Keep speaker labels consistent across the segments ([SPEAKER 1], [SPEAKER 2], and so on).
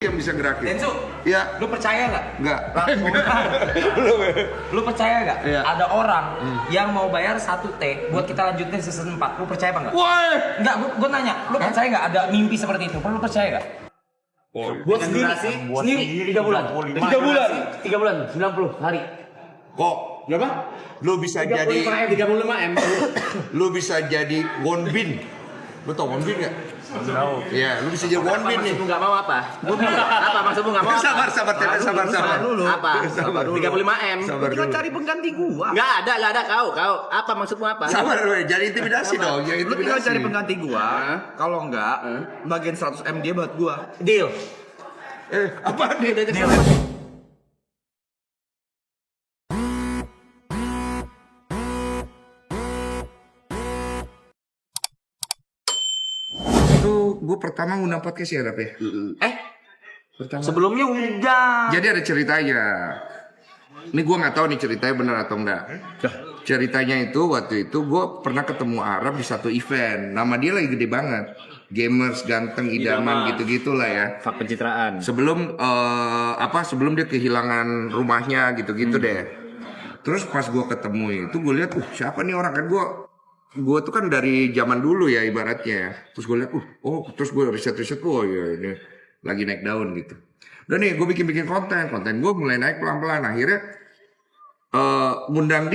[SPEAKER 1] yang bisa gerakin.
[SPEAKER 2] Densu,
[SPEAKER 1] ya.
[SPEAKER 2] lu percaya nggak?
[SPEAKER 1] Nggak.
[SPEAKER 2] Lu percaya nggak?
[SPEAKER 1] Iya.
[SPEAKER 2] Ada orang yang mau bayar 1T buat kita lanjutin season 4. Lu percaya apa nggak?
[SPEAKER 1] Woi.
[SPEAKER 2] Nggak, gua nanya. Lu percaya nggak ada mimpi seperti itu? Lu percaya nggak?
[SPEAKER 3] Buat sendiri 3 bulan. 3 bulan 90 hari.
[SPEAKER 1] Kok
[SPEAKER 3] Berapa?
[SPEAKER 1] lu bisa jadi
[SPEAKER 3] 35M.
[SPEAKER 1] lu bisa jadi Wonbin. Lu tau Wonbin nggak?
[SPEAKER 3] Tahu.
[SPEAKER 1] Iya, lu bisa jadi Wonbin nih.
[SPEAKER 3] Maksudmu nggak mau apa? Apa maksudmu nggak mau?
[SPEAKER 1] Sabar.
[SPEAKER 3] Dulu. Apa? 35M.
[SPEAKER 1] Sabar dulu.
[SPEAKER 4] Cari pengganti gua.
[SPEAKER 3] Nggak ada kau. Apa maksudmu apa?
[SPEAKER 1] Sabar lu, jadi intimidasi dong. Jadi
[SPEAKER 4] Lu tinggal
[SPEAKER 1] intimidasi.
[SPEAKER 4] cari pengganti gua. Kalau enggak, bagian 100M dia buat gua.
[SPEAKER 3] Deal.
[SPEAKER 1] Apa nih? Itu gue pertama ngundang podcast ya, Rap ya? Pertama.
[SPEAKER 3] Sebelumnya udah.
[SPEAKER 1] Jadi ada ceritanya. Ini gue nggak tahu nih ceritanya benar atau enggak. Ceritanya itu waktu itu gue pernah ketemu Arab di satu event. Nama dia lagi gede banget. Gamers, ganteng, idaman gitu-gitulah ya.
[SPEAKER 3] Fak pencitraan.
[SPEAKER 1] Sebelum sebelum dia kehilangan rumahnya gitu-gitu deh. Terus pas gue ketemu itu gue lihat, siapa nih orang, kan gue tuh kan dari zaman dulu ya ibaratnya. Terus gue lihat, terus gue riset, ya ini lagi naik daun gitu. Udah nih gue bikin konten gue mulai naik pelan-pelan. Akhirnya ngundang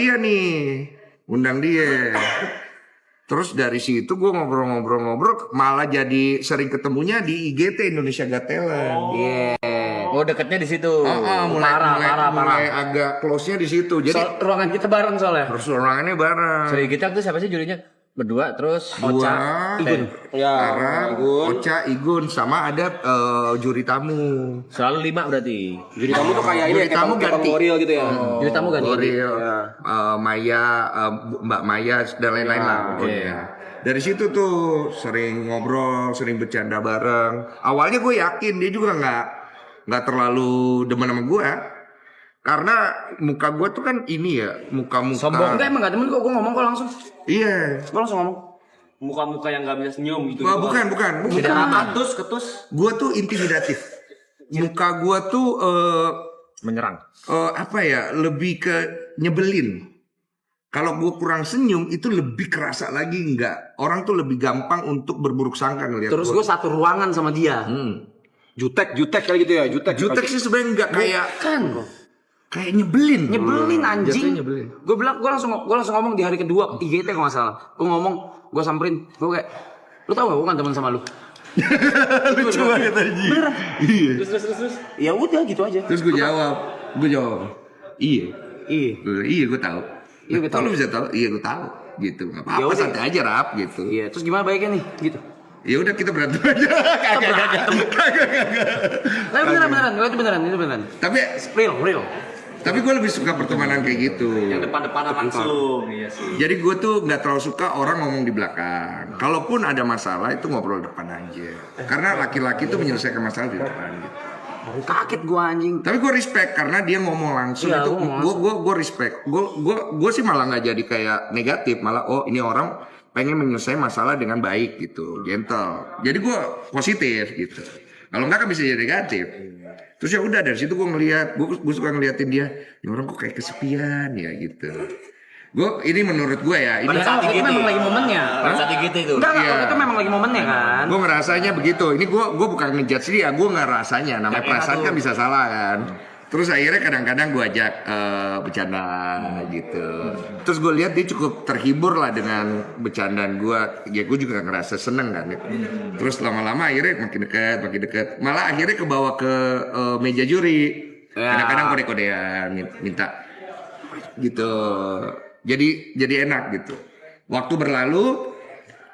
[SPEAKER 1] dia. Terus dari situ gue ngobrol, malah jadi sering ketemunya di IGT Indonesia Got Talent.
[SPEAKER 3] Oh, dekatnya di situ.
[SPEAKER 1] Mulai agak close-nya di situ. Jadi
[SPEAKER 3] Ruangan kita bareng soalnya.
[SPEAKER 1] terus ruangannya bareng.
[SPEAKER 3] Sorry, kita tuh siapa sih jurinya? Berdua, terus Ocha,
[SPEAKER 1] Igun. Ocha, Igun, sama ada juri tamu.
[SPEAKER 3] Selalu 5 berarti.
[SPEAKER 4] Jadi kamu tuh kayak ini
[SPEAKER 1] Juri tamu ganti.
[SPEAKER 4] Goril gitu ya.
[SPEAKER 3] Juri tamu ganti.
[SPEAKER 1] Goril, Maya, Mbak Maya dan lain-lain lah. pokoknya. Dari situ tuh sering ngobrol, sering bercanda bareng. Awalnya gue yakin dia juga nggak terlalu demen sama gue. Karena muka gue tuh kan ini ya, muka-muka.
[SPEAKER 3] Sombong enggak, emang gak temen kok, gue ngomong kok langsung.
[SPEAKER 1] Iya.
[SPEAKER 3] Gue langsung ngomong. Muka-muka yang gak bisa senyum gitu.
[SPEAKER 1] Bukan.
[SPEAKER 3] Ketus.
[SPEAKER 1] Gue tuh intimidatif. Muka gue tuh
[SPEAKER 3] Menyerang.
[SPEAKER 1] lebih ke nyebelin. Kalau gue kurang senyum itu lebih kerasa lagi enggak. Orang tuh lebih gampang untuk berburuk sangka ngeliat.
[SPEAKER 3] Terus gue satu ruangan sama dia.
[SPEAKER 4] Jutek kayak gitu ya,
[SPEAKER 1] Jutek sih sebenarnya enggak kayak
[SPEAKER 3] Kan.
[SPEAKER 1] kayak nyebelin
[SPEAKER 3] Anjing.
[SPEAKER 1] Jatuhnya nyebelin.
[SPEAKER 3] Gue bilang, gue langsung ngomong di hari kedua IGT kalau nggak salah. Gue ngomong, gue samperin, gue kayak, lu tau gak gue kan teman sama lu.
[SPEAKER 1] Lucu banget aja. Iya.
[SPEAKER 3] Terus. Ya udah gitu aja.
[SPEAKER 1] Terus gue jawab, iya gue tahu.
[SPEAKER 3] Iya, gue tahu.
[SPEAKER 1] Lu bisa tahu? Iya gue tahu. Gitu, nggak apa-apa,
[SPEAKER 3] Yaudah.
[SPEAKER 1] santai aja Rap gitu.
[SPEAKER 3] Iya. Terus gimana baiknya nih? Gitu.
[SPEAKER 1] Ya udah kita berantem aja. Kagak.
[SPEAKER 3] Tapi itu beneran.
[SPEAKER 1] Tapi
[SPEAKER 3] Real.
[SPEAKER 1] gue lebih suka pertemanan kayak gitu.
[SPEAKER 3] Depan-depanan langsung. Iya sih.
[SPEAKER 1] Jadi gue tuh nggak terlalu suka orang ngomong di belakang. Kalaupun ada masalah itu ngobrol depan aja. Karena laki-laki tuh menyelesaikan masalah di depan gitu.
[SPEAKER 3] Kaget gue anjing.
[SPEAKER 1] Tapi gue respect karena dia ngomong langsung
[SPEAKER 3] Iya,
[SPEAKER 1] itu.
[SPEAKER 3] ngomong langsung.
[SPEAKER 1] Gue respect. Gue sih malah nggak jadi kayak negatif. Malah ini orang pengen menyelesaikan masalah dengan baik gitu, gentle. Jadi gue positif gitu. Kalau nggak kan bisa jadi negatif. Terus ya udah dari situ gue ngeliat, gue suka ngeliatin dia. Ini orang kok kayak kesepian ya gitu. Ini menurut gue ya. Ini
[SPEAKER 3] Padahal itu memang lagi momennya.
[SPEAKER 2] Saat IGT itu.
[SPEAKER 3] Enggak,
[SPEAKER 1] Iya.
[SPEAKER 3] itu memang lagi momennya kan.
[SPEAKER 1] gue ngerasanya begitu. Ini gue bukan ngejudge dia, gue ngerasanya. Namanya perasaan kan bisa salah kan. Terus akhirnya kadang-kadang gue ajak bercanda gitu. Terus gue lihat dia cukup terhibur lah dengan bercandaan gue. Ya gue juga ngerasa seneng kan. Terus lama-lama akhirnya makin dekat. Malah akhirnya kebawa ke meja juri. Kadang-kadang kode-kodean minta gitu. Jadi enak gitu. Waktu berlalu,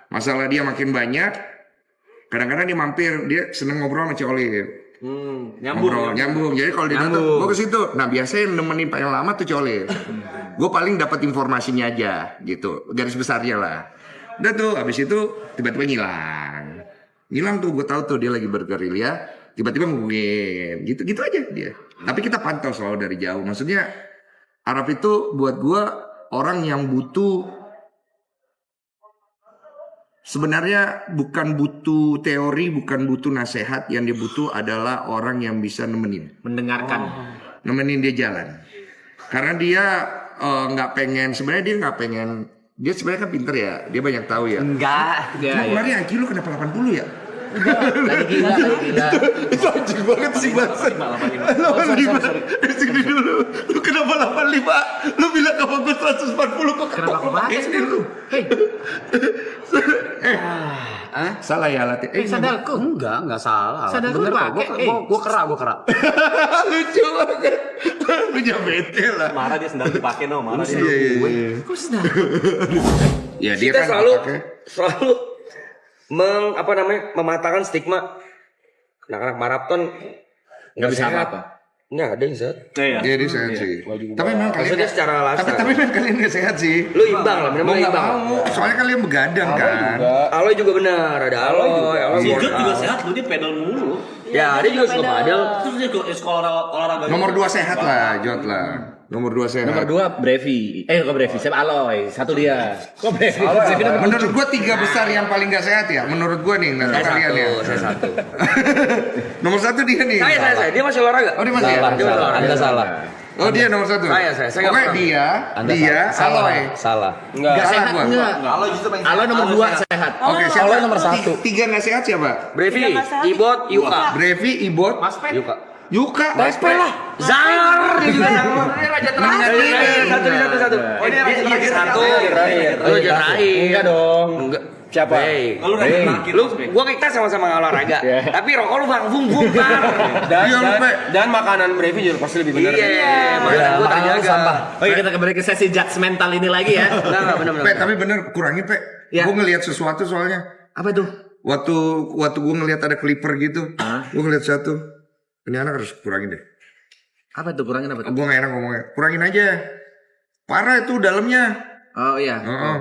[SPEAKER 1] masalah dia makin banyak. Kadang-kadang dia mampir, dia seneng ngobrol sama Cik Olive. Nyambung. Jadi kalau dia datang, gue ke situ. Nah biasanya yang nemenin paling lama tuh Cik Olive. Gue paling dapat informasinya aja, gitu. Garis besarnya lah. Udah tuh, abis itu tiba-tiba ngilang tuh. Gue tahu tuh dia lagi bergerilya. Tiba-tiba ngubungin, gitu aja dia. Tapi kita pantau selalu dari jauh. Maksudnya Arab itu buat gue orang yang butuh sebenarnya bukan butuh teori, bukan butuh nasihat. Yang dia butuh adalah orang yang bisa
[SPEAKER 2] Mendengarkan.
[SPEAKER 1] nemenin dia jalan. Karena dia nggak pengen, sebenarnya dia nggak pengen. Dia sebenarnya kan pinter ya, dia banyak tahu ya.
[SPEAKER 2] Enggak.
[SPEAKER 1] Cuma kemarin IQ lu kenapa 80 ya?
[SPEAKER 3] Lagi gila.
[SPEAKER 1] Itu anjing banget sih bahasa. 85. Dari sini dulu. Lu kenapa 85? Lu bilang sama gue 140 kok.
[SPEAKER 2] Kenapa kebalik sih lu?
[SPEAKER 1] Salah ya alatnya.
[SPEAKER 2] Sandalku.
[SPEAKER 3] Enggak salah.
[SPEAKER 2] Sadar
[SPEAKER 3] Bener
[SPEAKER 2] lu
[SPEAKER 3] kok.
[SPEAKER 2] pakai,
[SPEAKER 3] Gua kera.
[SPEAKER 1] Lucu banget. Lu jangan bete lah.
[SPEAKER 5] Marah dia sendal dipakai no, marah dia.
[SPEAKER 1] Iya.
[SPEAKER 2] Kok sendal?
[SPEAKER 1] Ya dia
[SPEAKER 6] Kita
[SPEAKER 1] kan
[SPEAKER 6] selalu mematahkan stigma anak-anak maraton nggak bisa apa. Nggak ada yang sehat.
[SPEAKER 5] Iya.
[SPEAKER 1] Dia dia sehat sih. Tapi memang kalian
[SPEAKER 6] Maksudnya secara lifestyle.
[SPEAKER 1] tapi memang kalian nggak sehat sih.
[SPEAKER 6] Lu imbang lah,
[SPEAKER 1] Mau
[SPEAKER 6] benar
[SPEAKER 1] nggak
[SPEAKER 6] imbang.
[SPEAKER 1] mau. Soalnya kalian begadang kan.
[SPEAKER 6] Aloy juga benar, ada Aloy.
[SPEAKER 5] Si Jod
[SPEAKER 6] workout.
[SPEAKER 5] juga sehat, lu dia pedal mulu.
[SPEAKER 6] Ya, dia juga suka padel.
[SPEAKER 5] Terus dia ikut olahraga.
[SPEAKER 1] Nomor 2 sehat lah, Jot lah. Nomor 2 sehat.
[SPEAKER 7] Nomor 2 Brevi. Kok Brevi? Siapa Aloy? Satu dia. Kok Brevi?
[SPEAKER 1] Menurut gua 3 besar yang paling gak sehat ya. Menurut gua nih, nggak tahu
[SPEAKER 6] Saya
[SPEAKER 1] kalian ya.
[SPEAKER 6] satu, saya satu.
[SPEAKER 1] Nomor 1 dia nih.
[SPEAKER 6] Saya. Dia masih olahraga.
[SPEAKER 1] Oh dia masih ya?
[SPEAKER 6] Dia masih olahraga.
[SPEAKER 3] Anda salah.
[SPEAKER 1] Oh dia nomor 1.
[SPEAKER 6] Saya nggak
[SPEAKER 1] Pokoknya
[SPEAKER 6] pernah.
[SPEAKER 1] dia, Aloy.
[SPEAKER 3] Salah.
[SPEAKER 1] Nggak salah gua.
[SPEAKER 4] Kalau justru pengen
[SPEAKER 7] Aloy nomor 2 sehat.
[SPEAKER 1] Oke, siapa?
[SPEAKER 3] Aloy nomor 1.
[SPEAKER 1] 3 nggak sehat siapa?
[SPEAKER 6] Brevi, Ibot, Yuka.
[SPEAKER 1] Brevi, Ibot,
[SPEAKER 6] Yuka.
[SPEAKER 1] Yuka.
[SPEAKER 6] Zar dia juga sama. Raja terakhir. Satu. Oh ini raja terakhir. Satu. Raja terakhir.
[SPEAKER 7] Enggak dong.
[SPEAKER 6] Enggak.
[SPEAKER 7] Siapa?
[SPEAKER 5] Lu raja terakhir.
[SPEAKER 6] Lu, gua kita sama-sama olahraga. Tapi rokok lu bang, bung.
[SPEAKER 1] Iya, lu, Pe.
[SPEAKER 7] Dan makanan Brevi juga pasti lebih benar.
[SPEAKER 6] Iya, makanan gua terjaga.
[SPEAKER 3] sampah.
[SPEAKER 7] Oh iya, kita kembali ke sesi judgmental ini lagi ya.
[SPEAKER 6] Enggak, benar.
[SPEAKER 1] Pe, tapi bener kurangin Pe.
[SPEAKER 7] Ya.
[SPEAKER 1] Gue ngelihat sesuatu soalnya.
[SPEAKER 7] Apa tuh?
[SPEAKER 1] Waktu gue ngelihat ada clipper gitu, gue ngelihat satu. Ini anak harus kurangin deh.
[SPEAKER 7] Apa tuh? Kurangin apa tuh?
[SPEAKER 1] Gue gak enak ngomongnya. Kurangin aja. Parah itu dalamnya.
[SPEAKER 7] Oh iya.
[SPEAKER 1] Heeh.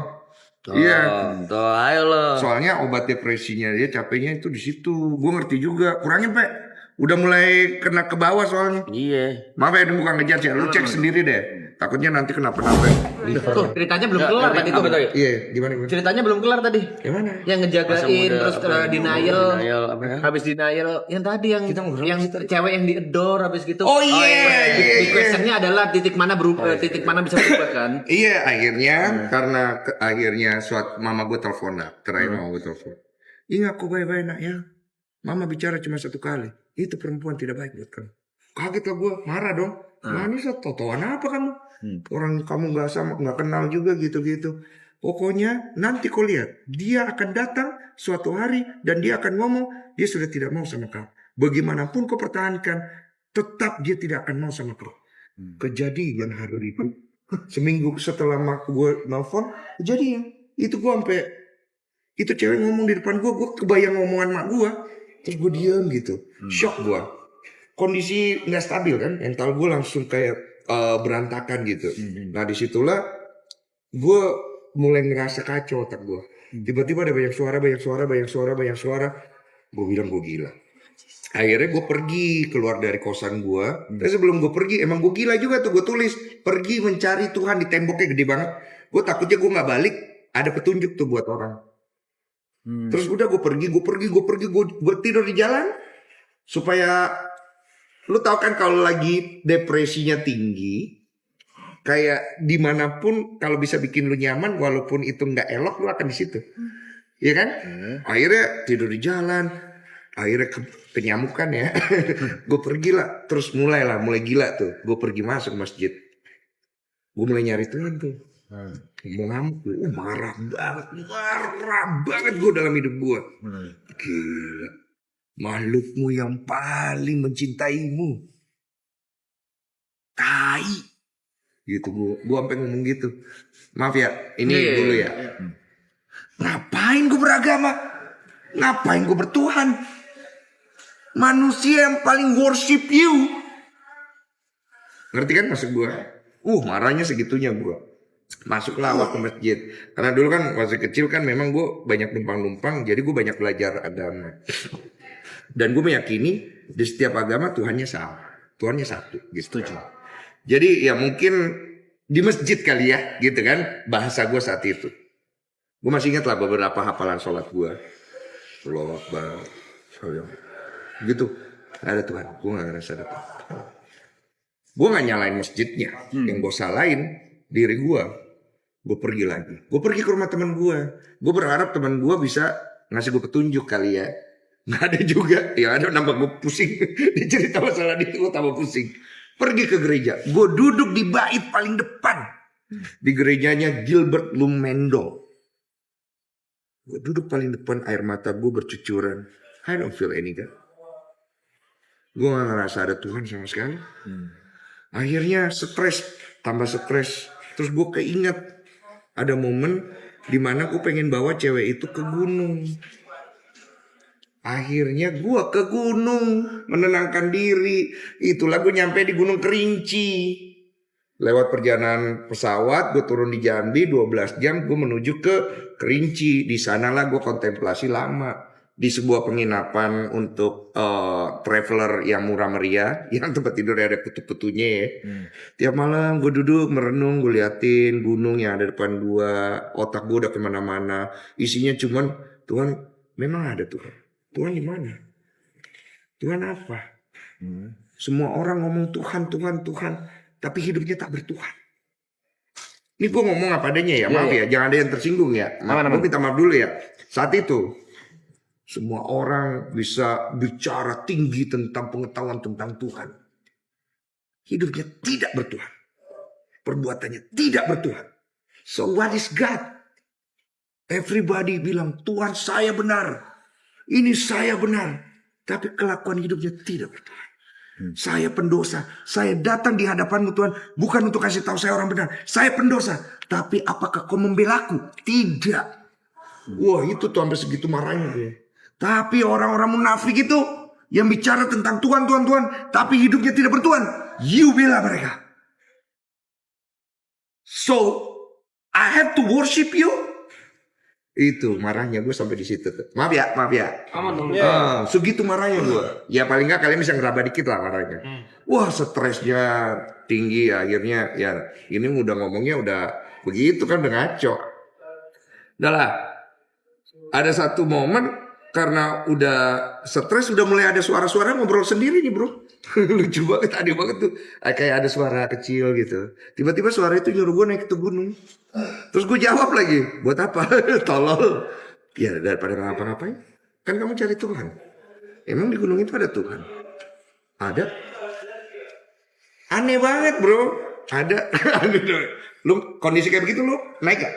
[SPEAKER 1] Iya.
[SPEAKER 6] Tuh, ayo lo.
[SPEAKER 1] Soalnya obat depresinya dia capeknya itu di situ. Gue ngerti juga. Kurangin Pe. Udah mulai kena ke bawah soalnya.
[SPEAKER 6] Iya.
[SPEAKER 1] Maaf ya, ini bukan ngejudge ya. Lu cek sendiri deh. Takutnya nanti kenapa-napa.
[SPEAKER 7] Tuh, ceritanya belum kelar tadi tuh.
[SPEAKER 1] Iya, gimana?
[SPEAKER 7] Ceritanya belum kelar tadi.
[SPEAKER 1] Yang mana?
[SPEAKER 7] Yang ngejagain terus denial.
[SPEAKER 6] Denial apa ya?
[SPEAKER 7] Habis denial yang tadi yang cewek yang di-adore habis gitu.
[SPEAKER 1] Oh iya.
[SPEAKER 7] Di questionnya adalah titik mana titik mana bisa berubah kan?
[SPEAKER 1] Iya, akhirnya karena akhirnya suatu mama gue telepon lah. Terakhir mama gue telepon. Ingat kok baik-baik nak ya. Mama bicara cuma 1 kali. Itu perempuan tidak baik buat kamu. Kaget lah gue, marah dong. Manis lah, totoan apa kamu? Orang kamu nggak kenal juga gitu-gitu. Pokoknya nanti kau lihat, dia akan datang suatu hari dan dia akan ngomong dia sudah tidak mau sama kamu. Bagaimanapun kau pertahankan, tetap dia tidak akan mau sama kau. Kejadian hari itu, seminggu setelah mak gue nelfon, kejadian. Itu gue sampai, itu cewek ngomong di depan gue kebayang ngomongan mak gue. Terus gue diam gitu, shock gue. Kondisi nggak stabil kan, mental gue langsung kayak berantakan gitu. Nah disitulah gue mulai ngerasa kacau otak gue. Tiba-tiba ada banyak suara. Gue bilang gue gila. Akhirnya gue pergi keluar dari kosan gue. Tapi sebelum gue pergi, emang gue gila juga tuh. Gue tulis pergi mencari Tuhan di temboknya gede banget. Gue takutnya gue nggak balik, ada petunjuk tuh buat orang. Terus udah gue pergi, gue tidur di jalan supaya lu tahu kan kalau lagi depresinya tinggi, kayak dimanapun kalau bisa bikin lu nyaman, walaupun itu nggak elok, lu akan di situ, ya kan? Akhirnya tidur di jalan, akhirnya kenyamukan ya, gue pergi lah, terus mulai gila tuh, gue pergi masuk masjid, gue mulai nyari Tuhan tuh. Mau ngamuk gue, marah banget gue dalam hidup gue. Gila, makhlukmu yang paling mencintaimu, tai, gitu gue sampai ngomong gitu. Maaf ya, ini dulu ya. Ngapain gue beragama? Ngapain gue bertuhan? Manusia yang paling worship you. Ngerti kan maksud gue? Marahnya segitunya gue. Masuklah awal ke masjid. Karena dulu kan masih kecil kan memang gue banyak numpang-numpang. Jadi gue banyak belajar agama. Dan gue meyakini di setiap agama Tuhannya sama. Tuhannya satu gitu. Jadi ya mungkin di masjid kali ya gitu kan. Bahasa gue saat itu. Gue masih ingat lah beberapa hafalan sholat gue. Allahu Akbar. Gitu. Ada Tuhan. Gue gak ngerasa ada Tuhan. Gue gak nyalain masjidnya. Yang gue salahin diri gue. Gue pergi lagi. Gue pergi ke rumah teman gue. Gue berharap teman gue bisa ngasih gue petunjuk kali ya. Gak ada juga. Ya ada nambah gue pusing. Dia cerita masalah itu gue tambah pusing. Pergi ke gereja. Gue duduk di bait paling depan. Di gerejanya Gilbert Lumendo. Gue duduk paling depan, air mata gue bercucuran. I don't feel any God. Gue gak ngerasa ada Tuhan sama sekali. Akhirnya stres, tambah stres. Terus gue keinget ada momen dimana gue pengen bawa cewek itu ke gunung. Akhirnya gue ke gunung menenangkan diri. Itulah gue nyampe di Gunung Kerinci. Lewat perjalanan pesawat gue turun di Jambi 12 jam gue menuju ke Kerinci. Di sanalah gue kontemplasi lama di sebuah penginapan untuk traveler yang murah meriah, yang tempat tidur ada kutu-kutunya ya. Tiap malam gue duduk merenung, gue liatin gunung yang ada depan gue. Otak gue udah kemana-mana. Isinya cuman Tuhan, memang ada Tuhan. Tuhan di mana? Tuhan apa? Semua orang ngomong Tuhan, Tuhan, Tuhan, tapi hidupnya tak bertuhan. Ini gue ngomong apa adanya ya, maaf ya, jangan ada yang tersinggung ya. Gue minta maaf dulu ya. Saat itu semua orang bisa bicara tinggi tentang pengetahuan tentang Tuhan. Hidupnya tidak bertuhan. Perbuatannya tidak bertuhan. So what is God? Everybody bilang Tuhan saya benar. Ini saya benar. Tapi kelakuan hidupnya tidak bertuhan. Saya pendosa. Saya datang di hadapanmu Tuhan. Bukan untuk kasih tahu saya orang benar. Saya pendosa. Tapi apakah kau membelaku? Tidak. Wah itu tuh sampai segitu marahnya dia. Tapi orang-orang munafik itu yang bicara tentang Tuhan, Tuhan, Tuhan. Tapi hidupnya tidak bertuhan. You bela mereka. So I have to worship you. Itu marahnya gue sampai di situ tuh. Maaf ya.
[SPEAKER 3] Aman dong.
[SPEAKER 1] Segitu marahnya gue. Ya paling nggak kalian bisa ngeraba dikit lah marahnya. Wah stresnya tinggi akhirnya ya ini udah ngomongnya udah begitu kan udah ngaco. Udah lah. Ada satu momen karena udah stres udah mulai ada suara-suara ngobrol sendiri nih bro. Lucu banget, aneh banget tuh. Kayak ada suara kecil gitu. Tiba-tiba suara itu nyuruh gue naik ke gunung. Terus gue jawab lagi, buat apa? Tolol. Ya daripada ngapa-ngapain. Kan kamu cari Tuhan. Emang di gunung itu ada Tuhan? Ada. Aneh banget bro. Ada. Lu kondisi kayak begitu lu naik gak?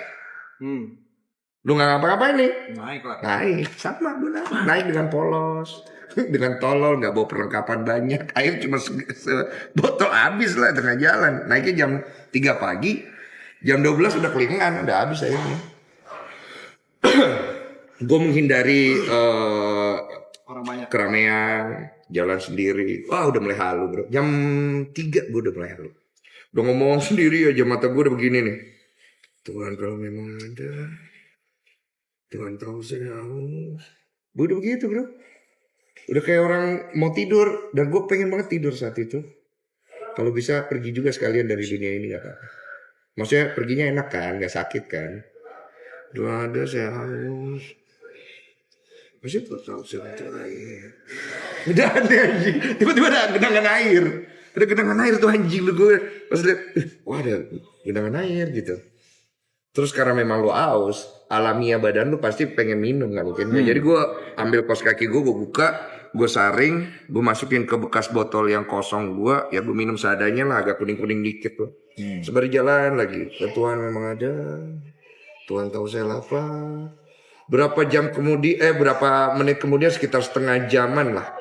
[SPEAKER 1] Lu gak ngapa-ngapain nih?
[SPEAKER 4] Naik lah.
[SPEAKER 1] Naik. Sama gue naik dengan polos. Dengan tolol, gak bawa perlengkapan banyak. Air cuma botol habis lah tengah jalan. Naiknya jam 3 pagi. Jam 12 udah kelingan, udah habis airnya. Gue menghindari
[SPEAKER 4] Orang banyak.
[SPEAKER 1] keramaian, jalan sendiri. Wah udah mulai halu bro. Jam 3 gue udah mulai halu. Udah ngomong sendiri aja, mata gue udah begini nih. Tuhan kalau memang ada, Tuhan tahu saya haus. Gue udah begitu bro. Udah kayak orang mau tidur. Dan gue pengen banget tidur saat itu. Kalau bisa pergi juga sekalian dari dunia ini gak apa-apa. Maksudnya perginya enak kan, gak sakit kan. Doa ada saya haus. Maksudnya tuh tahu saya air. Udah ada anjing. Tiba-tiba ada genangan air. Ada genangan air tuh anjing lu gue. Pas lihat, wah ada genangan air gitu. Terus karena memang lu haus, alamiah badan lu pasti pengen minum gak mungkin. Jadi gue ambil kaos kaki gue buka. Gue saring, gue masukin ke bekas botol yang kosong gue, ya gue minum seadanya lah, agak kuning-kuning dikit tuh. Sembari jalan lagi, Tuhan memang ada, Tuhan tahu saya lapar. Berapa menit kemudian sekitar setengah jaman lah.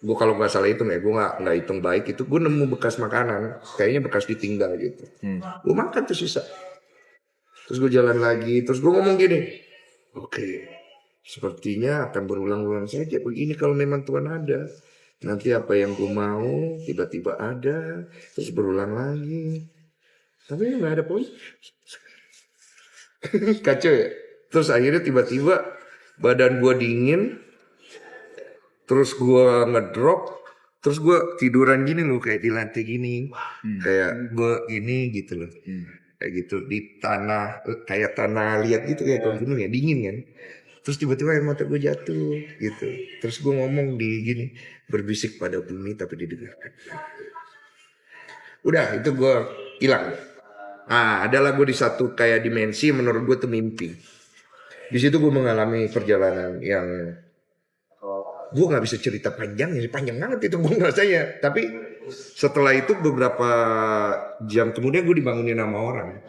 [SPEAKER 1] Gue kalau nggak salah hitung ya, gue nggak hitung baik itu, gue nemu bekas makanan, kayaknya bekas ditinggal gitu. Gue makan tuh sisa. Terus gue jalan lagi, terus gue ngomong gini, oke. Sepertinya akan berulang-ulang saja begini kalau memang Tuhan ada. Nanti apa yang gue mau tiba-tiba ada. Terus berulang lagi. Tapi gak ada poin. Kacau ya. Terus akhirnya tiba-tiba badan gue dingin. Terus gue ngedrop. Terus gue tiduran gini loh kayak di lantai gini. Kayak gue gini gitu loh. kayak gitu di tanah, kayak tanah liat gitu kayak gunung ya, dingin kan. Terus tiba-tiba air mata gue jatuh gitu. Terus gue ngomong di gini, berbisik pada bumi tapi didengarkan. Udah itu gue hilang. Nah, adalah gue di satu kayak dimensi menurut gue tuh mimpi. Di situ gue mengalami perjalanan yang gue nggak bisa cerita panjang banget itu gue ngerasanya. Tapi setelah itu beberapa jam kemudian gue dibangunin sama orang.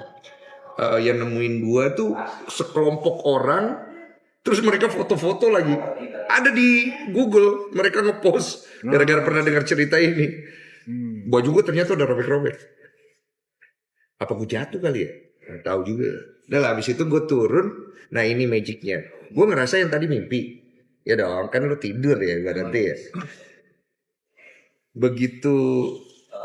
[SPEAKER 1] Yang nemuin gue tuh sekelompok orang. Terus mereka foto-foto lagi. Ada di Google. Mereka ngepost gara-gara pernah dengar cerita ini. Baju gue ternyata udah robek-robek. Apa gue jatuh kali ya? Nggak tahu juga. Udah lah abis itu gue turun. Nah ini magicnya. Gue ngerasa yang tadi mimpi. Ya dong kan lu tidur ya berarti ya. Begitu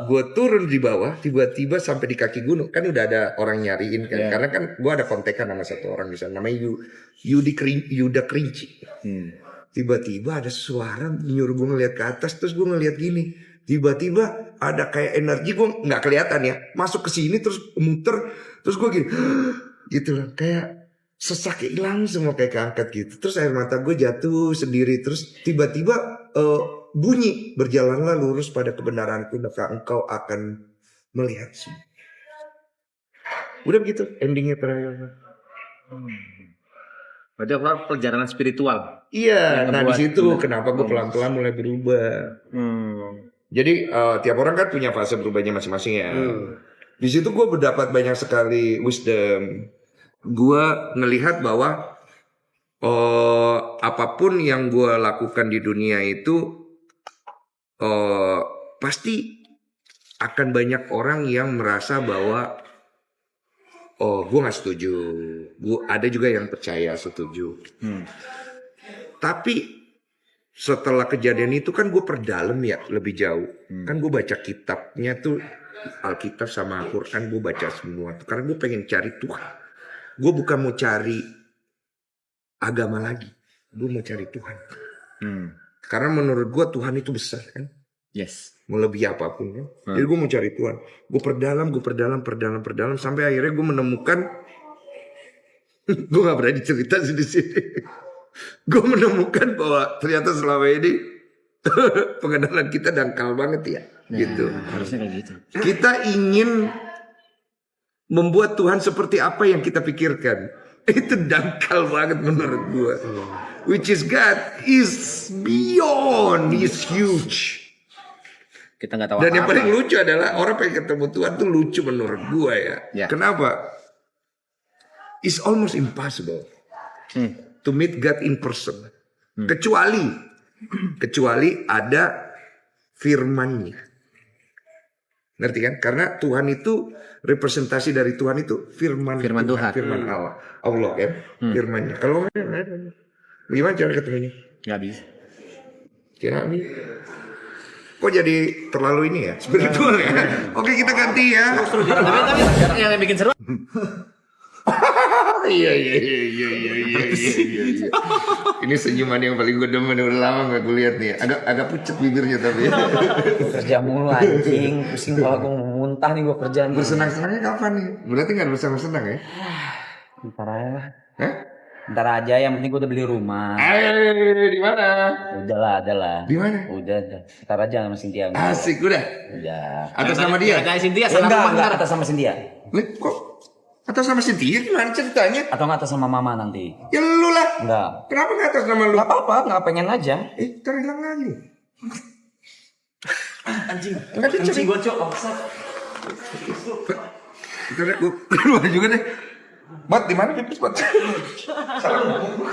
[SPEAKER 1] gue turun di bawah, tiba-tiba sampai di kaki gunung. Kan udah ada orang nyariin kan. Karena kan gue ada kontekan sama satu orang di sana. Namanya Yuda Kerinci. Tiba-tiba ada suara nyuruh gue ngeliat ke atas. Terus gue ngeliat gini. Tiba-tiba ada kayak energi, gue nggak kelihatan ya. Masuk ke sini terus muter. Terus gue gini. Gitu loh. Kayak sesak hilang semua kayak keangkat gitu. Terus air mata gue jatuh sendiri. Terus tiba-tiba bunyi, berjalanlah lurus pada kebenaranku, maka engkau akan melihat semua. Udah begitu endingnya terakhir.
[SPEAKER 7] Berarti apa perjalanan spiritual?
[SPEAKER 1] Iya,
[SPEAKER 7] Yang
[SPEAKER 1] nah di
[SPEAKER 7] ngebuat
[SPEAKER 1] situ kenapa gue pelan-pelan mulai berubah. Jadi tiap orang kan punya fase berubahnya masing-masing ya. Di situ gue mendapat banyak sekali wisdom. Gue ngelihat bahwa apapun yang gue lakukan di dunia itu pasti akan banyak orang yang merasa bahwa gue nggak setuju. Ada juga yang percaya setuju. Tapi setelah kejadian itu kan gue perdalam ya lebih jauh. Kan gue baca kitabnya tuh Alkitab sama Al-Quran gue baca semua. Karena gue pengen cari Tuhan. Gue bukan mau cari agama lagi. Gue mau cari Tuhan. Karena menurut gue Tuhan itu besar kan.
[SPEAKER 7] Yes.
[SPEAKER 1] Melebihi apapun kan. Jadi gue mau cari Tuhan. Gue perdalam. Sampai akhirnya gue menemukan. Gue gak berani cerita sih di sini. Gue menemukan bahwa ternyata selama ini pengenalan kita dangkal banget ya. Gitu.
[SPEAKER 7] Harusnya kayak gitu.
[SPEAKER 1] Kita ingin membuat Tuhan seperti apa yang kita pikirkan. Itu dangkal banget menurut gue. Which is God is beyond, is huge.
[SPEAKER 7] Kita nggak tahu.
[SPEAKER 1] Dan yang
[SPEAKER 7] apa-apa.
[SPEAKER 1] paling lucu adalah orang pengen ketemu Tuhan tuh lucu menurut gue ya.
[SPEAKER 7] Ya.
[SPEAKER 1] Kenapa? It's almost impossible to meet God in person. Kecuali ada firman-Nya. Ngerti kan? Karena Tuhan itu representasi dari Tuhan itu firman
[SPEAKER 7] Tuhan.
[SPEAKER 1] Firman Allah kan? Firman-Nya. Kalau gimana cara ketemunya?
[SPEAKER 7] Nggak bisa.
[SPEAKER 1] Kira nih. Kok jadi terlalu ini ya? Spiritual ya? Oke kita ganti ya.
[SPEAKER 7] Tapi yang bikin seru.
[SPEAKER 1] Iya. Ini senyuman yang paling gue demen udah lama gak gue lihat nih. Agak pucet bibirnya tapi.
[SPEAKER 2] Kerja mulu anjing, pusing kalau gue mau muntah nih gue kerjaan.
[SPEAKER 1] Bersenang-senangnya kapan nih? Berarti gak bersenang-senang ya?
[SPEAKER 2] Ntar aja lah.
[SPEAKER 1] Hah?
[SPEAKER 2] Ntar aja, yang penting gue udah beli rumah.
[SPEAKER 1] Di mana?
[SPEAKER 2] Udah lah.
[SPEAKER 1] Di mana?
[SPEAKER 2] Udah. Ntar aja sama Cynthia.
[SPEAKER 1] Asik udah.
[SPEAKER 2] Udah.
[SPEAKER 1] Atas nama dia?
[SPEAKER 7] Kayak Cynthia
[SPEAKER 2] Ya, enggak atas sama Cynthia.
[SPEAKER 1] Kok? Atas nama Cynthia gimana ceritanya?
[SPEAKER 2] Atau enggak atas sama mama nanti.
[SPEAKER 1] Ya lu lah.
[SPEAKER 2] Enggak.
[SPEAKER 1] Kenapa gak atas nama lu?
[SPEAKER 2] Enggak apa-apa, enggak pengen aja.
[SPEAKER 1] Ntar hilang lagi.
[SPEAKER 5] Anjing.
[SPEAKER 1] Enggak
[SPEAKER 5] Anjing gue cok.
[SPEAKER 1] Ntar gue keluar juga deh. Bat di mana pipis bat? Salah ngomong.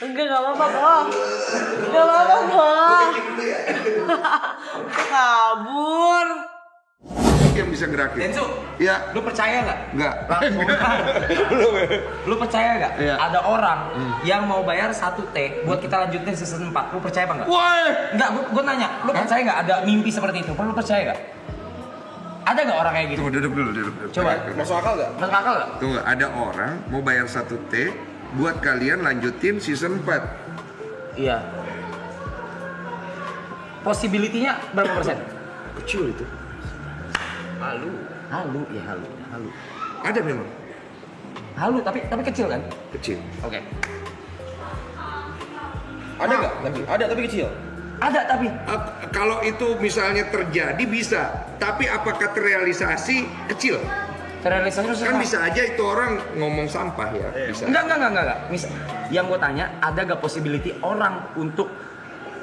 [SPEAKER 8] Enggak apa-apa kok. Enggak apa-apa kok. Kabur.
[SPEAKER 1] Yang bisa gerakin.
[SPEAKER 2] Enzo,
[SPEAKER 1] Ya.
[SPEAKER 2] lu percaya nggak?
[SPEAKER 1] Enggak.
[SPEAKER 2] Lu percaya nggak?
[SPEAKER 1] Iya.
[SPEAKER 2] Ada orang yang mau bayar 1T buat kita lanjutin season 4. Lu percaya apa nggak?
[SPEAKER 1] Woi.
[SPEAKER 2] Enggak, gua nanya. Lu percaya nggak ada mimpi seperti itu? Lu percaya nggak? Ada nggak orang kayak gitu?
[SPEAKER 1] Tunggu duduk dulu.
[SPEAKER 2] Coba.
[SPEAKER 4] Masuk akal gak?
[SPEAKER 2] Masuk akal nggak?
[SPEAKER 1] Tunggu, ada orang mau bayar 1T buat kalian lanjutin season 4.
[SPEAKER 2] Iya. Possibility-nya berapa persen?
[SPEAKER 1] Kecil itu.
[SPEAKER 2] Halu.
[SPEAKER 1] Ada memang.
[SPEAKER 2] Halu tapi kecil kan?
[SPEAKER 1] Kecil.
[SPEAKER 2] Oke.
[SPEAKER 6] Ada nggak? Ada tapi kecil.
[SPEAKER 2] Ada tapi
[SPEAKER 1] Kalau itu misalnya terjadi bisa, tapi apakah terrealisasi kecil?
[SPEAKER 2] terrealisasi susah.
[SPEAKER 1] Kan bisa aja itu orang ngomong sampah ya, bisa.
[SPEAKER 2] Enggak. Yang gue tanya, ada gak possibility orang untuk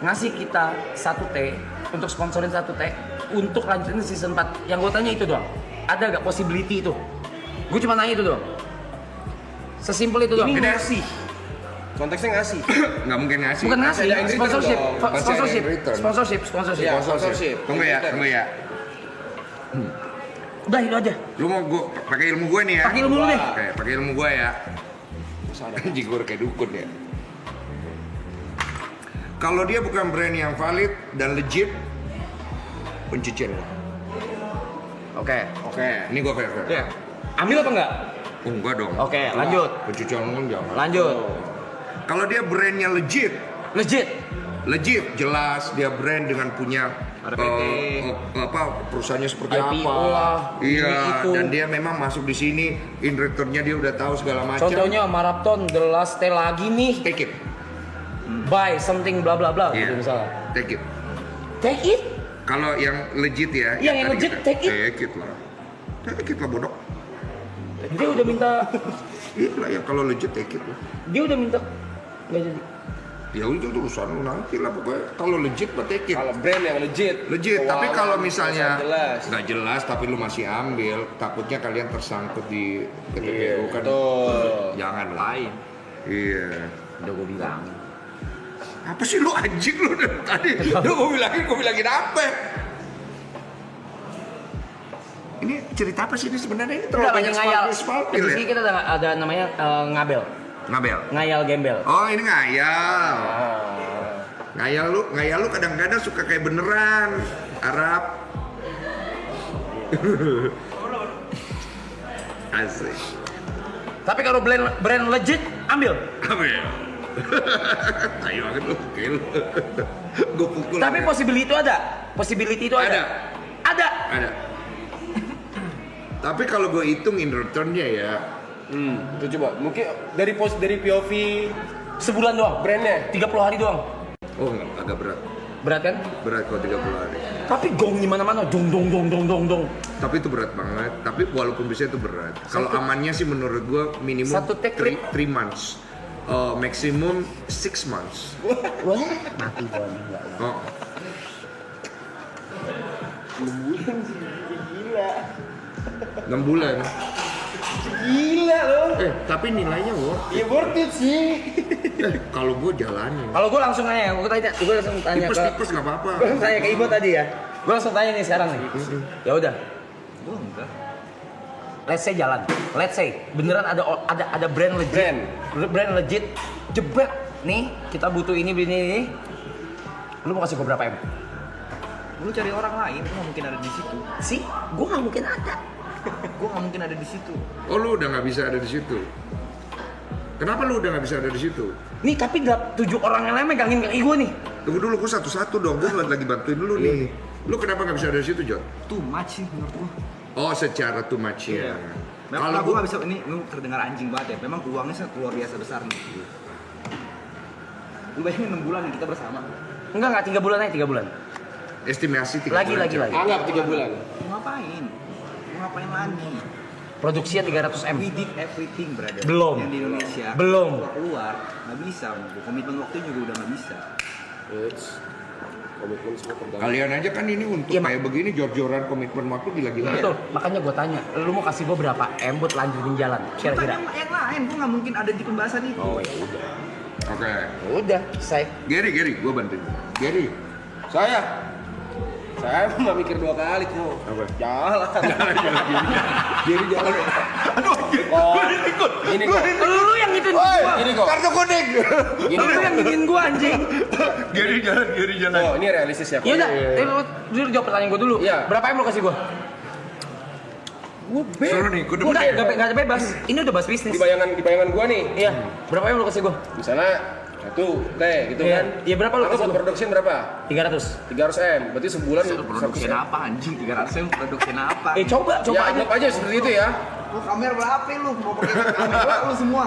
[SPEAKER 2] ngasih kita 1T, untuk sponsorin 1T, untuk lanjutin season 4? Yang gue tanya itu doang. Ada gak possibility itu? Gue cuma nanya itu doang. Sesimpel itu doang.
[SPEAKER 6] Ini ngasih. Konteksnya ngasih.
[SPEAKER 1] Nggak mungkin ngasih.
[SPEAKER 2] Bukan ngasih,
[SPEAKER 6] Ada in return
[SPEAKER 2] sponsorship.
[SPEAKER 6] dong.
[SPEAKER 1] Pasti ada in return.
[SPEAKER 2] Sponsorship.
[SPEAKER 6] Ya, sponsorship.
[SPEAKER 1] Tunggu ya.
[SPEAKER 2] Udah itu aja.
[SPEAKER 1] Lu mau gua pakai ilmu gue nih ya?
[SPEAKER 2] Pakai ilmu lu deh.
[SPEAKER 1] Oke, pakai ilmu gue ya. Anjing gue kayak dukun ya. Kalau dia bukan brand yang valid dan legit, pencucian gua.
[SPEAKER 2] Oke.
[SPEAKER 1] Ini gue fair.
[SPEAKER 2] Ya. Ambil apa enggak?
[SPEAKER 1] Enggak dong.
[SPEAKER 2] Oke, lanjut.
[SPEAKER 1] Pencucian kan jangan.
[SPEAKER 2] Lanjut.
[SPEAKER 1] Kalau dia brandnya legit,
[SPEAKER 2] Legit.
[SPEAKER 1] jelas dia brand dengan punya perusahaannya seperti
[SPEAKER 2] IPO
[SPEAKER 1] apa.
[SPEAKER 2] lah,
[SPEAKER 1] Iya,
[SPEAKER 2] ini itu.
[SPEAKER 1] dan dia memang masuk di sini, in return-nya dia udah tahu segala macam.
[SPEAKER 2] Contohnya Marathon The Last Day lagi nih.
[SPEAKER 1] Take it.
[SPEAKER 2] Buy something bla bla bla
[SPEAKER 1] Iya.
[SPEAKER 2] gitu misalnya.
[SPEAKER 1] Take it.
[SPEAKER 2] Take it.
[SPEAKER 1] Kalau yang legit ya.
[SPEAKER 2] Yang
[SPEAKER 1] tadi
[SPEAKER 2] legit,
[SPEAKER 1] kita-
[SPEAKER 2] take it.
[SPEAKER 1] Take it lah. Take it lah bodoh.
[SPEAKER 2] Dia udah minta
[SPEAKER 1] Iya lah ya kalau legit take it lah.
[SPEAKER 2] dia udah minta nggak jadi.
[SPEAKER 1] Ya udah itu urusan lu nanti lah pokoknya. Kalau legit mah take it.
[SPEAKER 6] Kalau brand yang legit.
[SPEAKER 1] Legit, tapi
[SPEAKER 6] Keuangan,
[SPEAKER 1] kalau misalnya
[SPEAKER 6] jelas.
[SPEAKER 1] nggak jelas tapi lu masih ambil, takutnya kalian tersangkut di PTPU kan.
[SPEAKER 6] Betul.
[SPEAKER 1] Jangan lain. Iya.
[SPEAKER 2] Udah gue bilang.
[SPEAKER 1] Apa sih lu anjing lu dari tadi? Lu gue bilangin apa? Ini cerita apa sih ini sebenarnya? Ini terlalu
[SPEAKER 2] Udah
[SPEAKER 1] banyak
[SPEAKER 2] banyak ngayal.
[SPEAKER 1] spalpil
[SPEAKER 2] Di
[SPEAKER 1] ya?
[SPEAKER 2] sini kita ada namanya ngabel.
[SPEAKER 1] Ngabel.
[SPEAKER 2] Ngayal gembel.
[SPEAKER 1] Oh ini ngayal. Ngayal lu kadang-kadang suka kayak beneran Arab. Asik.
[SPEAKER 2] Tapi kalau brand legit ambil.
[SPEAKER 1] Apa ya? Ayo banget lu, kill. Gue pukul.
[SPEAKER 2] Tapi possibility itu ada. Possibility itu ada. Ada.
[SPEAKER 1] Ada. Tapi kalau gue hitung in return-nya ya,
[SPEAKER 6] Itu coba. Mungkin dari POV
[SPEAKER 2] Sebulan doang.
[SPEAKER 6] brandnya.
[SPEAKER 2] 30 hari doang.
[SPEAKER 1] oh enggak, agak berat.
[SPEAKER 2] Berat kan?
[SPEAKER 1] Berat kalau 30 hari.
[SPEAKER 2] Tapi gong di mana-mana. Dong.
[SPEAKER 1] Tapi itu berat banget. Tapi walaupun bisa itu berat. Kalau amannya sih menurut gue minimum
[SPEAKER 2] Satu take
[SPEAKER 1] 3 months. Maximum 6 months.
[SPEAKER 2] Wah, mati gua enggak.
[SPEAKER 1] Oh. 6 bulan.
[SPEAKER 6] Gila loh.
[SPEAKER 1] Tapi nilainya worth.
[SPEAKER 6] Ya worth it sih.
[SPEAKER 1] Kalau gue jalanin.
[SPEAKER 2] Kalau gue langsung nanya, gue langsung tanya ke
[SPEAKER 1] Tipes nggak apa-apa.
[SPEAKER 2] gue langsung tanya ke Ibo tadi ya. Gue langsung tanya nih sekarang nih. Ya udah.
[SPEAKER 4] Gua enggak.
[SPEAKER 2] Let's say jalan. Let's say beneran ada brand legit. Brand legit. Jebret. Nih, kita butuh ini. Lu mau kasih gue berapa M?
[SPEAKER 4] Lu cari orang lain, lu nggak mungkin ada di situ.
[SPEAKER 2] Sih, gue nggak mungkin ada.
[SPEAKER 4] Gua nggak mungkin ada di situ.
[SPEAKER 1] Oh lu udah nggak bisa ada di situ. Kenapa lu udah nggak bisa ada di situ?
[SPEAKER 2] Nih, tapi 7 orang yang lain megangin kaki gue nih.
[SPEAKER 1] Tunggu dulu, gue satu-satu dong. Gue lagi bantuin lu nih. Lu kenapa nggak bisa ada di situ, John?
[SPEAKER 4] Too much sih menurut gua.
[SPEAKER 1] Oh, secara too much ya.
[SPEAKER 4] Memang
[SPEAKER 1] Kalau
[SPEAKER 4] gua nggak bisa, ini lu terdengar anjing banget ya. Memang uangnya sangat luar biasa besar nih. Lu bayangin 6 bulan nih kita bersama.
[SPEAKER 2] Enggak 3 bulan aja, 3 bulan.
[SPEAKER 1] estimasi 3
[SPEAKER 2] Lagi.
[SPEAKER 6] Anggap 3 bulan.
[SPEAKER 4] Mau ngapain? Mau ngapain lagi?
[SPEAKER 2] Produksinya 300 M.
[SPEAKER 4] We did everything, brother.
[SPEAKER 2] Belum.
[SPEAKER 4] Yang di Indonesia.
[SPEAKER 2] Belum.
[SPEAKER 4] Keluar, nggak bisa. Komitmen waktu juga udah nggak bisa.
[SPEAKER 6] Komitmen semua tergantung.
[SPEAKER 1] Kalian aja kan ini untuk
[SPEAKER 2] Iya,
[SPEAKER 1] kayak begini jor-joran komitmen waktu gila-gila.
[SPEAKER 2] Betul. Makanya gue tanya, lu mau kasih gue berapa M buat lanjutin jalan? Kira-kira.
[SPEAKER 4] Bukan yang lain, gua nggak mungkin ada di pembahasan itu.
[SPEAKER 2] Oh ya udah.
[SPEAKER 1] Oke.
[SPEAKER 2] Udah, selesai.
[SPEAKER 1] Gary, gue bantuin. Gary,
[SPEAKER 6] Saya nggak mikir 2 kali kok.
[SPEAKER 1] Apa?
[SPEAKER 6] Jalan. Jadi jalan. Aduh, ini kok.
[SPEAKER 2] Lu yang ngituin gua.
[SPEAKER 6] Ini kok.
[SPEAKER 1] kartu kuning.
[SPEAKER 6] Ini
[SPEAKER 2] Lu yang ngituin gua anjing.
[SPEAKER 1] Gary jalan.
[SPEAKER 6] Oh, ini realistis ya.
[SPEAKER 2] Ya udah, lu jawab pertanyaan gua dulu.
[SPEAKER 6] Iya.
[SPEAKER 2] Berapa M lu kasih gua?
[SPEAKER 1] Suruh nih, gue
[SPEAKER 2] Enggak, enggak bebas. Ini udah bahas bisnis.
[SPEAKER 6] Di bayangan gua nih.
[SPEAKER 2] Iya. Berapa M lu kasih gua?
[SPEAKER 6] Misalnya 1 T gitu
[SPEAKER 2] Iya.
[SPEAKER 6] kan.
[SPEAKER 2] Iya, berapa lu
[SPEAKER 6] Aku
[SPEAKER 2] kasih
[SPEAKER 6] buat
[SPEAKER 2] gua?
[SPEAKER 6] production berapa?
[SPEAKER 2] 300.
[SPEAKER 6] 300 M. Berarti sebulan
[SPEAKER 4] Produksi
[SPEAKER 6] 100 M.
[SPEAKER 4] apa anjing? 300 yang produksi apa?
[SPEAKER 2] Coba
[SPEAKER 6] Ya
[SPEAKER 2] aja.
[SPEAKER 6] anggap aja seperti itu ya.
[SPEAKER 4] Lu kamera berapa lu? Mau pakai kamera lu semua.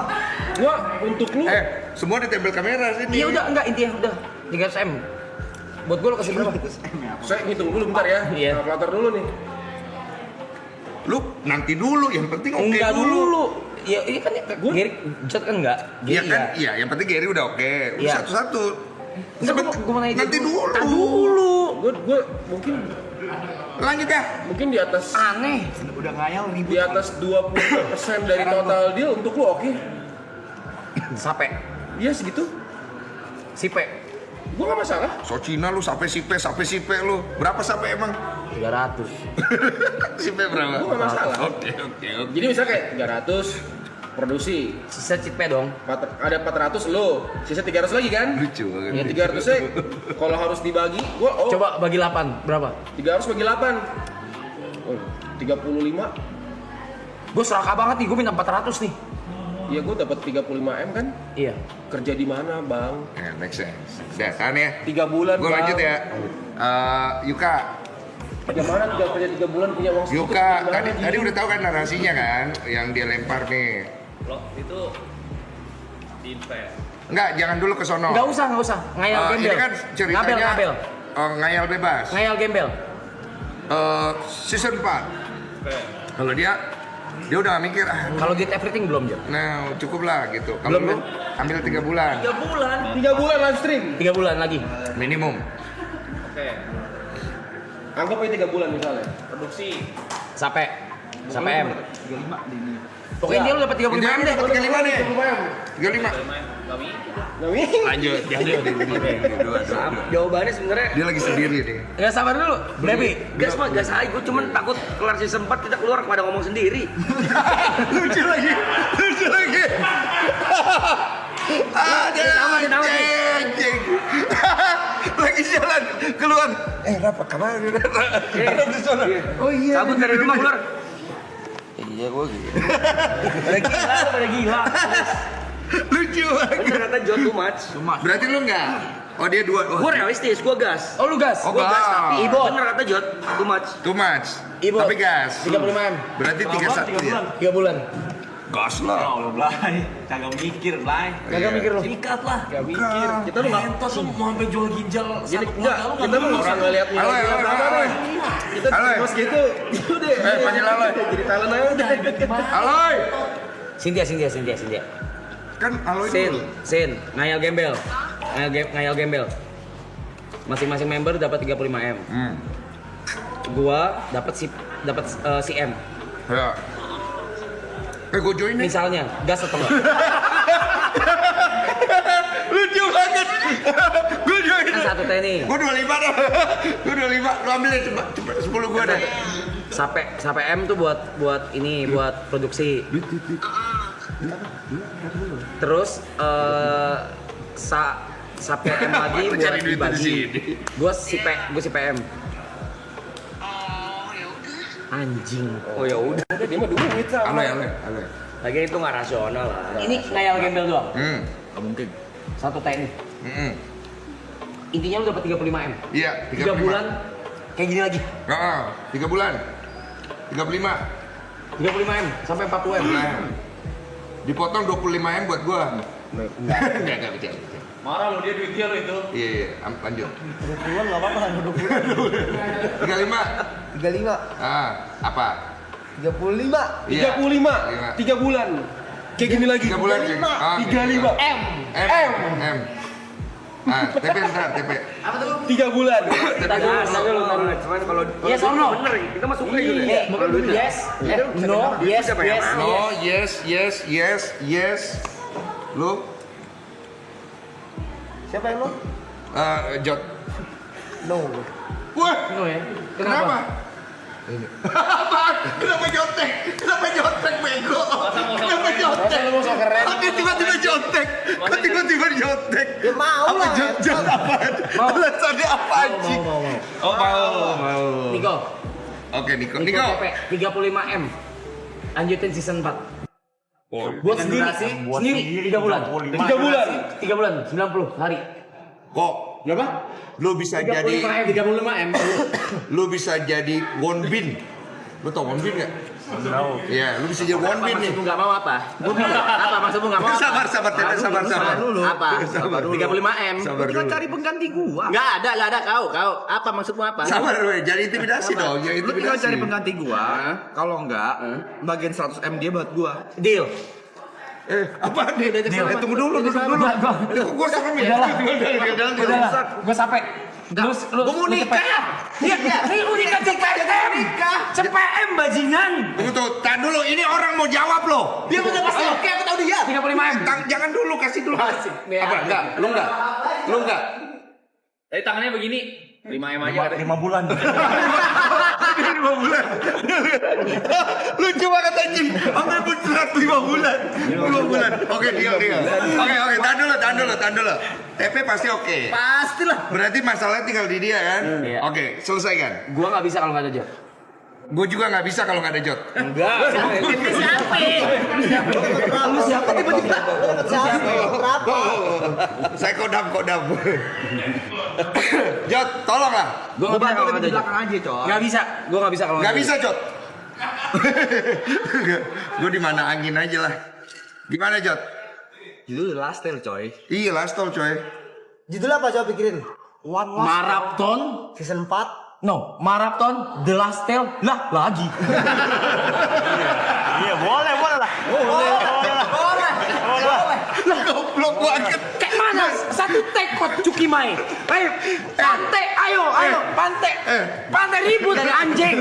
[SPEAKER 6] Gua untuk lu
[SPEAKER 1] Semua ditempel kamera sini.
[SPEAKER 3] Iya udah enggak intinya udah 300 M. Buat gue lo kasih berapa?
[SPEAKER 6] saya ngitung dulu bentar ya.
[SPEAKER 3] Iya.
[SPEAKER 6] Kalkulator dulu nih.
[SPEAKER 1] Lu nanti dulu, yang penting oke
[SPEAKER 3] Enggak
[SPEAKER 1] dulu.
[SPEAKER 3] dulu. Ya ini kan Gary Jod kan enggak?
[SPEAKER 1] Iya
[SPEAKER 3] Gary
[SPEAKER 1] kan? Iya, yang penting Gary udah oke. Udah
[SPEAKER 3] Iya.
[SPEAKER 1] satu-satu.
[SPEAKER 3] Enggak, gua mau nanya
[SPEAKER 1] Nanti dulu.
[SPEAKER 3] Dulu.
[SPEAKER 6] Gua mungkin
[SPEAKER 1] Lanjut ya.
[SPEAKER 6] di atas
[SPEAKER 3] Aneh.
[SPEAKER 4] Udah ngayal ribut.
[SPEAKER 6] di atas 20% dari total deal untuk lu oke.
[SPEAKER 3] Sape.
[SPEAKER 6] Dia segitu.
[SPEAKER 3] Sipe.
[SPEAKER 6] Gua gak masalah.
[SPEAKER 1] So Cina lu sampai sipe lu. Berapa sampai emang?
[SPEAKER 3] 300.
[SPEAKER 1] Sipe berapa?
[SPEAKER 6] Gua gak masalah.
[SPEAKER 1] Oke.
[SPEAKER 6] Jadi misalnya kayak 300 produksi,
[SPEAKER 3] Sisa Cipe dong.
[SPEAKER 6] ada 400 lo, sisa 300 lagi kan?
[SPEAKER 1] Lucu banget.
[SPEAKER 6] Ya 300 nya kalau harus dibagi, gua
[SPEAKER 3] Coba bagi 8 berapa?
[SPEAKER 6] 300 bagi 8. Oh, 35.
[SPEAKER 3] Gue serakah banget nih, gue minta 400 nih.
[SPEAKER 6] Iya, gua dapat 35 M kan?
[SPEAKER 3] Iya.
[SPEAKER 6] Kerja di mana, Bang?
[SPEAKER 1] Make sense. Udah kan ya.
[SPEAKER 6] 3 bulan,
[SPEAKER 1] Gue
[SPEAKER 6] Bang.
[SPEAKER 1] lanjut ya. Yuka.
[SPEAKER 6] Gimana kerja 3 bulan punya uang segitu?
[SPEAKER 1] Yuka,
[SPEAKER 6] gimana,
[SPEAKER 1] tadi
[SPEAKER 6] Ji?
[SPEAKER 1] udah tahu kan narasinya kan, yang dia lempar nih.
[SPEAKER 5] Lo itu invest.
[SPEAKER 1] Enggak, jangan dulu ke sono.
[SPEAKER 3] Enggak usah. Ngayal gembel.
[SPEAKER 1] Ini kan ceritanya
[SPEAKER 3] Ngabel.
[SPEAKER 1] ngayal bebas.
[SPEAKER 3] Ngayal gembel.
[SPEAKER 1] Season 4. Kalau dia udah mikir
[SPEAKER 3] Kalau get everything belum, Jod?
[SPEAKER 1] nah cukup lah gitu. Kalau
[SPEAKER 3] Belum,
[SPEAKER 1] lu ambil 3 bulan
[SPEAKER 6] 3 bulan live stream.
[SPEAKER 3] 3 bulan lagi.
[SPEAKER 1] minimum.
[SPEAKER 5] Oke.
[SPEAKER 6] Anggap aja 3 bulan misalnya.
[SPEAKER 5] Produksi.
[SPEAKER 3] Sampai M. Pokoknya dia lu dapat 35 M deh.
[SPEAKER 1] Dapat 35 nih. 35.
[SPEAKER 5] Gawi.
[SPEAKER 1] Lanjut.
[SPEAKER 7] Jawabannya sebenarnya
[SPEAKER 1] Dia lagi sendiri nih.
[SPEAKER 3] Enggak sabar dulu, baby.
[SPEAKER 7] gas mah gas aja. Gue cuman takut kelar season 4 kita keluar pada ngomong sendiri.
[SPEAKER 1] Lucu lagi. Ada anjing. Lagi jalan keluar. Rafa kemana? Rafa di sana. Oh iya.
[SPEAKER 7] Cabut dari rumah keluar.
[SPEAKER 1] Iya gua gitu.
[SPEAKER 3] Pada gila.
[SPEAKER 1] Lucu banget.
[SPEAKER 7] Ternyata John too much.
[SPEAKER 1] Berarti lu enggak? Oh dia 2.
[SPEAKER 7] Gue realistis, gue gas.
[SPEAKER 3] Oh lu gas.
[SPEAKER 1] Oh,
[SPEAKER 7] Gue gas
[SPEAKER 1] gas.
[SPEAKER 7] tapi
[SPEAKER 3] Ibo.
[SPEAKER 7] bener kata John too much.
[SPEAKER 1] Too much.
[SPEAKER 3] Ibu.
[SPEAKER 1] Tapi gas.
[SPEAKER 3] 35 M.
[SPEAKER 1] Berarti 31 ya.
[SPEAKER 3] 3 bulan.
[SPEAKER 1] Gas
[SPEAKER 5] Ya
[SPEAKER 1] lah.
[SPEAKER 5] Allah, Blay. Kagak mikir, Blay.
[SPEAKER 3] Kagak mikir lu.
[SPEAKER 5] Sikat lah.
[SPEAKER 6] Gak mikir. Kita lu nggak
[SPEAKER 5] Entot lu mau sampai jual ginjal
[SPEAKER 6] Jadi
[SPEAKER 5] satu
[SPEAKER 6] enggak,
[SPEAKER 5] keluarga lu
[SPEAKER 6] kita lu nggak usah ngeliat
[SPEAKER 1] Halo,
[SPEAKER 6] nilai
[SPEAKER 1] halo,
[SPEAKER 6] berapa
[SPEAKER 1] halo.
[SPEAKER 6] deh. Kita
[SPEAKER 1] Halo.
[SPEAKER 6] bos gitu. Udah.
[SPEAKER 1] Panggil Aloy.
[SPEAKER 6] Jadi talent aja udah.
[SPEAKER 1] Aloy.
[SPEAKER 3] Cynthia.
[SPEAKER 1] Kan Aloy dulu.
[SPEAKER 3] Sin, ngayal gembel. Ngayal gembel. Masing-masing member dapat 35 M. Gua dapat si M.
[SPEAKER 1] Ya. Gue join nih.
[SPEAKER 3] Misalnya, gas atau enggak?
[SPEAKER 1] Lucu banget. Gue join.
[SPEAKER 3] Kan satu T nih.
[SPEAKER 1] Gue 25 dah. Gue 25. Lu ambil deh cepet 10 gue dah.
[SPEAKER 3] Sampai M tuh buat ini buat produksi. Terus sampai M lagi
[SPEAKER 1] Lu
[SPEAKER 3] buat
[SPEAKER 1] cari duit di
[SPEAKER 3] dibagi.
[SPEAKER 1] sini.
[SPEAKER 3] Gue si PM. Anjing.
[SPEAKER 7] Oh ya udah.
[SPEAKER 6] Dia mah duit sama.
[SPEAKER 1] Aloy.
[SPEAKER 7] Lagi itu nggak rasional lah.
[SPEAKER 3] Ini ngayal gembel doang.
[SPEAKER 1] Gak mungkin.
[SPEAKER 3] Satu T nih. Intinya lu dapat 35 M.
[SPEAKER 1] Iya,
[SPEAKER 3] 3 bulan kayak gini lagi.
[SPEAKER 1] 3 bulan. 35.
[SPEAKER 3] 35 M sampai 40 M.
[SPEAKER 1] Dipotong 25 M buat gua. Enggak bicara.
[SPEAKER 5] Marah lo dia duit dia lo itu.
[SPEAKER 1] Iya, lanjut.
[SPEAKER 4] 20-an enggak apa-apa, 20.
[SPEAKER 1] 35.
[SPEAKER 4] 35.
[SPEAKER 1] Apa?
[SPEAKER 4] 35.
[SPEAKER 1] Iya.
[SPEAKER 6] 35. 3 bulan. Kayak gini lagi.
[SPEAKER 1] 3 bulan.
[SPEAKER 6] 35.
[SPEAKER 3] M.
[SPEAKER 1] M. TP ntar, TP.
[SPEAKER 6] 3 bulan.
[SPEAKER 7] Gas. Cuman kalau
[SPEAKER 3] Yes or no?
[SPEAKER 7] bener kita masuk kayak gitu.
[SPEAKER 3] Iya. Yes. No. Yes.
[SPEAKER 7] Siapa yang
[SPEAKER 3] Yes.
[SPEAKER 1] No, yes. Lu?
[SPEAKER 4] Siapa yang lo?
[SPEAKER 1] Jot.
[SPEAKER 4] No.
[SPEAKER 1] Wah,
[SPEAKER 3] No ya.
[SPEAKER 1] kenapa? Apaan? Kenapa jotek? Bego? Kenapa jotek? Kok dia tiba-tiba jotek?
[SPEAKER 4] Ya mau lah.
[SPEAKER 1] Jot apaan? Alasannya apa anjing? Oh, mau.
[SPEAKER 3] Niko.
[SPEAKER 1] Oke, Niko.
[SPEAKER 3] TP 35 M. Lanjutin season 4. Buat sendiri 3 bulan.
[SPEAKER 6] 3 bulan.
[SPEAKER 3] 3 bulan 90 hari.
[SPEAKER 1] Kok?
[SPEAKER 3] Berapa?
[SPEAKER 1] Lu bisa
[SPEAKER 3] 35 M.
[SPEAKER 1] lu bisa jadi Wonbin. Lu tau Wonbin gak? Iya, lu bisa jadi one bin nih.
[SPEAKER 3] Maksudmu nggak mau apa? Apa maksudmu nggak mau?
[SPEAKER 1] Sabar, sabar dulu.
[SPEAKER 3] Apa?
[SPEAKER 1] Sabar dulu.
[SPEAKER 3] 35M.
[SPEAKER 1] Sabar dulu.
[SPEAKER 4] cari pengganti gua.
[SPEAKER 3] Nggak ada kau. Apa maksudmu apa?
[SPEAKER 1] Sabar, weh. Jangan intimidasi dong. Jangan
[SPEAKER 4] Lu tinggal
[SPEAKER 1] intimidasi.
[SPEAKER 4] cari pengganti gua. Kalau enggak, bagian 100M dia buat gua.
[SPEAKER 2] Deal.
[SPEAKER 1] Apa nih? Tunggu dulu, duduk dulu. Gua serem ya.
[SPEAKER 2] Gue sampai. Lu mau nikah? Iya, lu nikah CPM. CPM bajingan.
[SPEAKER 1] Tunggu tuh, tahan dulu. Ini orang mau jawab loh.
[SPEAKER 2] Dia udah pasti oke, aku tahu dia. 35M.
[SPEAKER 1] Jangan dulu, kasih dulu. Apa? Enggak, lu enggak.
[SPEAKER 5] Tapi tangannya begini. 5M aja.
[SPEAKER 4] 5 bulan.
[SPEAKER 1] 5 bulan. Lucu banget anjing. Ambil beneran 5 bulan. 5 bulan. Oke, deal. Oke, tahan dulu. TP pasti oke.
[SPEAKER 3] Pastilah.
[SPEAKER 1] Berarti masalahnya tinggal di dia kan?
[SPEAKER 3] Iya.
[SPEAKER 1] Oke, selesaikan.
[SPEAKER 3] Gua nggak bisa kalau nggak ada Jot.
[SPEAKER 1] Gue juga nggak bisa kalau nggak ada Jot.
[SPEAKER 3] Enggak.
[SPEAKER 2] Lu siapa tiba-tiba? Berapa?
[SPEAKER 1] Saya kodam. Jot, tolonglah.
[SPEAKER 3] Gua nggak bisa kalau nggak ada Jot.
[SPEAKER 4] aja, coy.
[SPEAKER 3] Nggak bisa. Gua nggak bisa kalau
[SPEAKER 1] Nggak bisa, Jot. Gue di mana angin aja lah. Gimana, Jot?
[SPEAKER 4] Itu last tale, coy.
[SPEAKER 1] Iya, last call, coy.
[SPEAKER 8] Judul apa coba pikirin?
[SPEAKER 2] Marathon.
[SPEAKER 8] Season 4.
[SPEAKER 2] No, Marathon The Last Tale lah lagi.
[SPEAKER 4] Iya, boleh lah.
[SPEAKER 1] Lah, goblok banget.
[SPEAKER 2] Kayak mana? Satu tekot Cuki Mai. Ayo, pantai ribut anjing.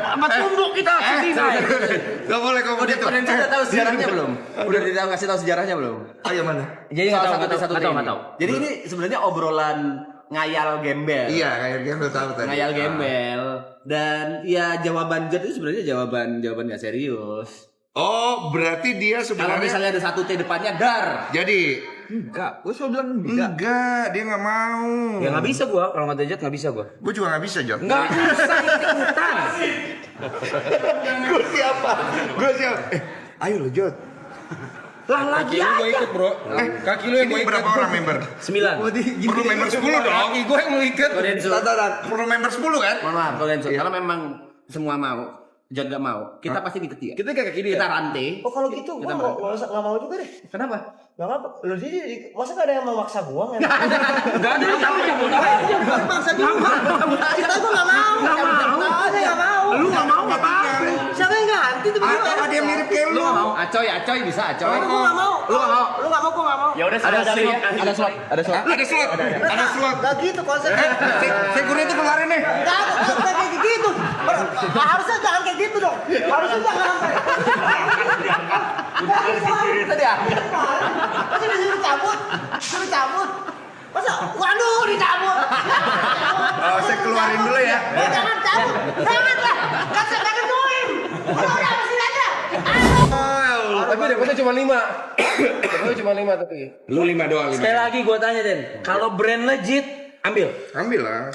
[SPEAKER 2] Sama tumbuk kita sedih saya.
[SPEAKER 1] Gak boleh kamu gitu.
[SPEAKER 3] Udah kita tahu sejarahnya belum? Udah kasih tahu sejarahnya belum?
[SPEAKER 1] Ayo mana?
[SPEAKER 3] Jadi nggak tahu.
[SPEAKER 7] Jadi ini sebenarnya obrolan ngayal gembel.
[SPEAKER 1] Iya, kayak dia udah tahu tadi.
[SPEAKER 7] Ngayal gembel. Dan ya jawaban Jod itu sebenarnya jawaban nggak serius.
[SPEAKER 1] Oh, berarti dia
[SPEAKER 7] Kalau
[SPEAKER 1] sebenarnya.
[SPEAKER 7] misalnya ada satu T depannya dar.
[SPEAKER 1] Jadi
[SPEAKER 4] Enggak, gue selalu bilang
[SPEAKER 1] enggak, dia nggak mau.
[SPEAKER 3] Ya nggak bisa gua kalau nggak ada Jot nggak bisa gua.
[SPEAKER 1] Gue juga nggak bisa, Jot.
[SPEAKER 2] Enggak usah ikut-ikutan.
[SPEAKER 1] Gue siapa? Ayo lo, Jot.
[SPEAKER 2] Lah lagi aja.
[SPEAKER 3] ikut bro. Kaki lu
[SPEAKER 1] Ini berapa orang member?
[SPEAKER 3] 9.
[SPEAKER 1] Perlu member 10 dong.
[SPEAKER 3] Gue yang mau ikut.
[SPEAKER 1] Perlu member 10 kan?
[SPEAKER 7] Mohon maaf kalau kalau memang semua mau, Jod nggak mau, kita pasti ketiga.
[SPEAKER 3] Kita kayak gini.
[SPEAKER 7] Kita rantai.
[SPEAKER 8] Oh kalau gitu gua nggak mau juga deh.
[SPEAKER 7] Kenapa?
[SPEAKER 8] Nggak apa? Lu sih masa nggak ada yang memaksa gua nggak?
[SPEAKER 3] Enggak ada lu tahu aja.
[SPEAKER 8] Maksa dulu. Kita gua nggak mau. Nggak mau.
[SPEAKER 2] Lu nggak mau apa?
[SPEAKER 8] Siapa yang ganti tuh?
[SPEAKER 1] Atau ada yang mirip kayak lu?
[SPEAKER 7] Acoy bisa acoy.
[SPEAKER 8] Gua nggak mau. Lu nggak mau. Lu nggak mau. Gua nggak mau.
[SPEAKER 5] Ya udah
[SPEAKER 3] Ada slot.
[SPEAKER 1] Ada slot.
[SPEAKER 8] Nggak gitu konsepnya.
[SPEAKER 1] Security keluarin nih.
[SPEAKER 8] Nggak kayak gitu. Harusnya jangan kayak gitu dong. Harusnya jangan sampai.
[SPEAKER 3] Tadi ya.
[SPEAKER 8] Masa disuruh cabut? Masa? Waduh, dicabut.
[SPEAKER 1] Oh, saya keluarin dulu ya.
[SPEAKER 8] Jangan cabut. Jangan lah. Jangan join. Udah sini aja.
[SPEAKER 3] Tapi dapetnya cuma 5. Dapetnya cuma 5 tapi.
[SPEAKER 1] Lu 5 doang.
[SPEAKER 2] Sekali lagi gua tanya Den, kalau brand legit ambil.
[SPEAKER 1] Ambil lah.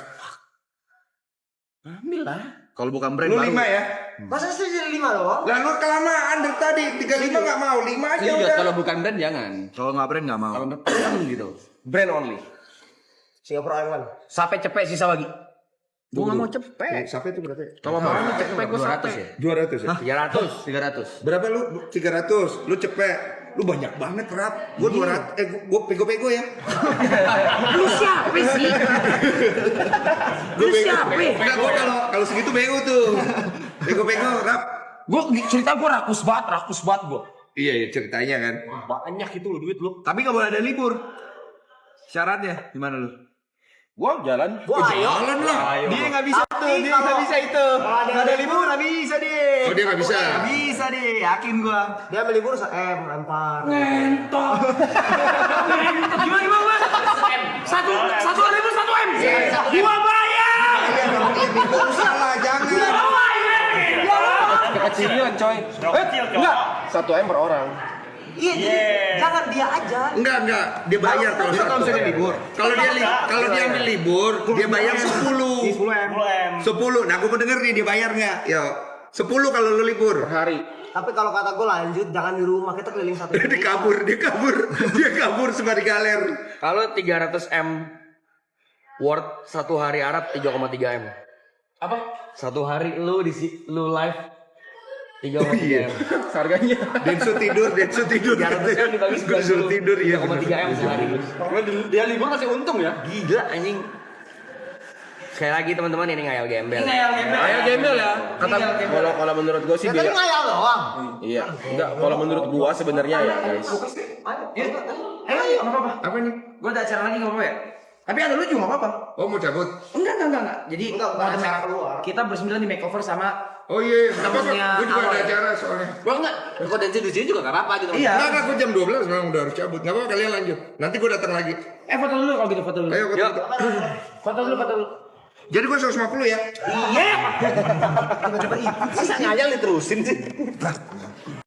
[SPEAKER 4] kalau bukan brand
[SPEAKER 1] Lu
[SPEAKER 4] baru.
[SPEAKER 1] 5 ya.
[SPEAKER 8] Masa sih jadi 5 doang?
[SPEAKER 1] Lah lu kelamaan dari tadi 35 nggak mau, 5 aja
[SPEAKER 7] Jod,
[SPEAKER 1] udah.
[SPEAKER 7] kalau bukan brand jangan.
[SPEAKER 4] Kalau nggak brand nggak mau.
[SPEAKER 7] Kalau brand gitu.
[SPEAKER 3] Brand only.
[SPEAKER 8] Singapura Airline.
[SPEAKER 2] Sampai cepet sisa lagi.
[SPEAKER 7] Gua nggak mau cepet.
[SPEAKER 1] Sampai itu berarti.
[SPEAKER 7] Kalau mau cepet gua 200 ya.
[SPEAKER 1] 200 ya?
[SPEAKER 7] 300.
[SPEAKER 1] Berapa lu? 300. Lu cepet. Lu banyak banget, Rap. Gua 200. Gua pego-pego ya.
[SPEAKER 2] Lu siapa sih? Lu siapa?
[SPEAKER 1] Enggak, gua kalau segitu bego tuh. Pego-pego, Rap.
[SPEAKER 2] Gua cerita gua rakus banget gua.
[SPEAKER 1] Iya, ceritanya kan.
[SPEAKER 2] Banyak itu lu duit lu.
[SPEAKER 4] Tapi nggak boleh ada libur. Syaratnya gimana lu?
[SPEAKER 3] Gua jalan.
[SPEAKER 8] Gua ayo.
[SPEAKER 1] Jalan lah.
[SPEAKER 4] Dia nggak bisa tuh, dia nggak bisa itu. Nggak ada libur nggak bisa dia.
[SPEAKER 1] Oh, dia nggak bisa.
[SPEAKER 4] Nggak bisa dia, yakin gua.
[SPEAKER 8] Dia ambil libur lempar.
[SPEAKER 2] Ngentot. Gimana? Satu ribu 1 M. Gua bayar.
[SPEAKER 1] Lu salah, jangan.
[SPEAKER 2] Gua bayar.
[SPEAKER 3] Kekecilan coy. Enggak. 1 M per orang.
[SPEAKER 8] Iya, jadi jangan dia aja.
[SPEAKER 1] Enggak. Dia bayar kalau misalnya libur. Kalau dia ambil libur, dia bayar 10.
[SPEAKER 4] 10 M.
[SPEAKER 1] 10. Nah, gua mau denger nih dia bayar nggak? Yo. 10 kalau lu libur.
[SPEAKER 3] Hari.
[SPEAKER 8] Tapi kalau kata gue lanjut, jangan di rumah, kita keliling satu
[SPEAKER 1] Dia kabur sembari galer.
[SPEAKER 3] Kalau 300 M worth 1 hari Arab 3,3 M.
[SPEAKER 2] Apa?
[SPEAKER 3] 1 hari lu live
[SPEAKER 2] 3,3 M.
[SPEAKER 4] Harganya.
[SPEAKER 1] Densu tidur.
[SPEAKER 2] Jarang besar dibagi 9
[SPEAKER 1] Densu tidur ya.
[SPEAKER 2] 3,3 M sehari.
[SPEAKER 4] Dia libur masih untung ya.
[SPEAKER 2] Gila anjing. Sekali lagi teman-teman ini ngayal gembel.
[SPEAKER 4] Ayo gembel ya. Kata kalau menurut gue sih
[SPEAKER 8] Tadi
[SPEAKER 4] dia.
[SPEAKER 8] ngayal doang.
[SPEAKER 4] Iya. Enggak, kalau menurut gua sebenarnya ya, guys.
[SPEAKER 8] Ayo, nggak apa-apa.
[SPEAKER 1] Apa nih?
[SPEAKER 2] Gue ada acara lagi nggak apa-apa ya?
[SPEAKER 8] Tapi ada lu juga nggak apa-apa.
[SPEAKER 1] Oh mau cabut?
[SPEAKER 2] Enggak. Jadi
[SPEAKER 8] Enggak,
[SPEAKER 2] mau ada
[SPEAKER 8] acara keluar.
[SPEAKER 2] kita bersembilan di makeover sama
[SPEAKER 1] Oh iya, apa
[SPEAKER 2] Temennya
[SPEAKER 1] gue juga ada
[SPEAKER 2] awal.
[SPEAKER 1] acara soalnya.
[SPEAKER 7] Gua enggak. Kok dan di sini juga enggak apa-apa gitu.
[SPEAKER 2] Iya.
[SPEAKER 1] Enggak, gue jam 12 memang udah harus cabut. Enggak apa-apa kalian lanjut. Nanti gue datang lagi.
[SPEAKER 2] foto dulu kalau gitu foto dulu.
[SPEAKER 1] Ayo
[SPEAKER 2] Yuk.
[SPEAKER 1] foto.
[SPEAKER 2] Foto dulu.
[SPEAKER 1] Jadi gue 150 ya.
[SPEAKER 8] Coba-coba ikut.
[SPEAKER 7] Masa ngayal diterusin sih?